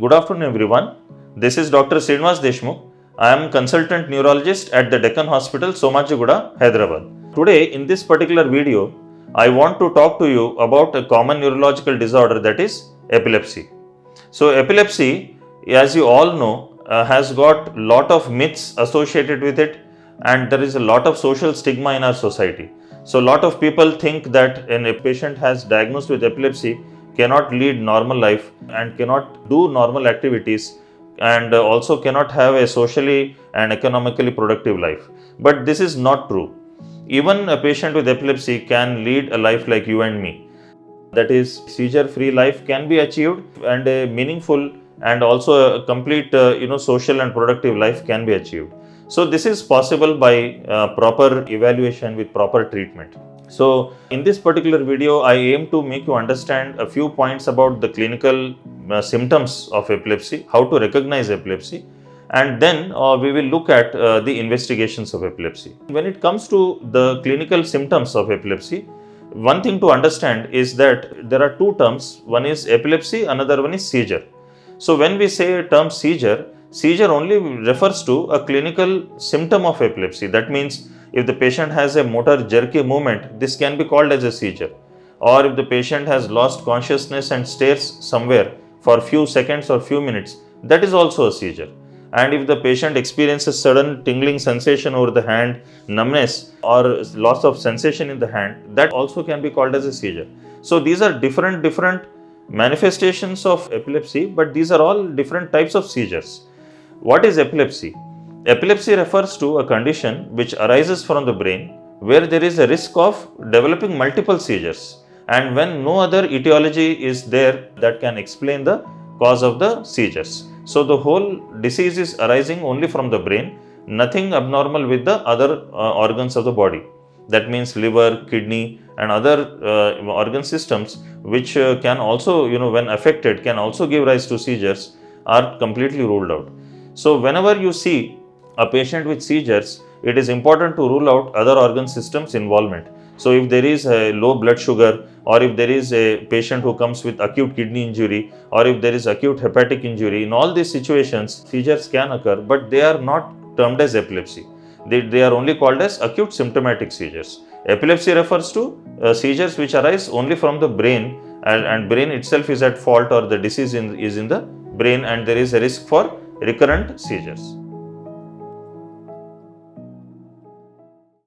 Good afternoon everyone. This is Dr. Srinivas Deshmukh. I am consultant neurologist at the DeccanHospital, Somajigoda, Hyderabad. Today in this particular video, I want to talk to you about a common neurological disorder, that is epilepsy. So epilepsy, as you all know, has got lot of myths associated with it, and there is a lot of social stigma in our society. So a lot of people think that when a patient has diagnosed with epilepsy cannot lead normal life and cannot do normal activities and also cannot have a socially and economically productive life. But this is not true. Even a patient with epilepsy can lead a life like you and me. That is, seizure-free life can be achieved, and a meaningful and also a complete social and productive life can be achieved. So this is possible by proper evaluation with proper treatment. So in this particular video, I aim to make you understand a few points about the clinical symptoms of epilepsy, how to recognize epilepsy, and then we will look at the investigations of epilepsy. When it comes to the clinical symptoms of epilepsy, one thing to understand is that there are two terms. One is epilepsy, another one is seizure. So when we say a term seizure only refers to a clinical symptom of epilepsy. That means if the patient has a motor jerky movement, this can be called as a seizure. Or if the patient has lost consciousness and stares somewhere for few seconds or few minutes, that is also a seizure. And if the patient experiences sudden tingling sensation over the hand, numbness or loss of sensation in the hand, that also can be called as a seizure. So these are different manifestations of epilepsy, but these are all different types of seizures. What is epilepsy? Epilepsy refers to a condition which arises from the brain where there is a risk of developing multiple seizures, and when no other etiology is there that can explain the cause of the seizures. So the whole disease is arising only from the brain, nothing abnormal with the other organs of the body. That means liver, kidney and other organ systems which can also, when affected, can also give rise to seizures, are completely ruled out. So whenever you see a patient with seizures, it is important to rule out other organ systems involvement. So if there is a low blood sugar, or if there is a patient who comes with acute kidney injury, or if there is acute hepatic injury, in all these situations, seizures can occur, but they are not termed as epilepsy. They are only called as acute symptomatic seizures. Epilepsy refers to seizures which arise only from the brain, and brain itself is at fault, or the disease is in the brain, and there is a risk for recurrent seizures.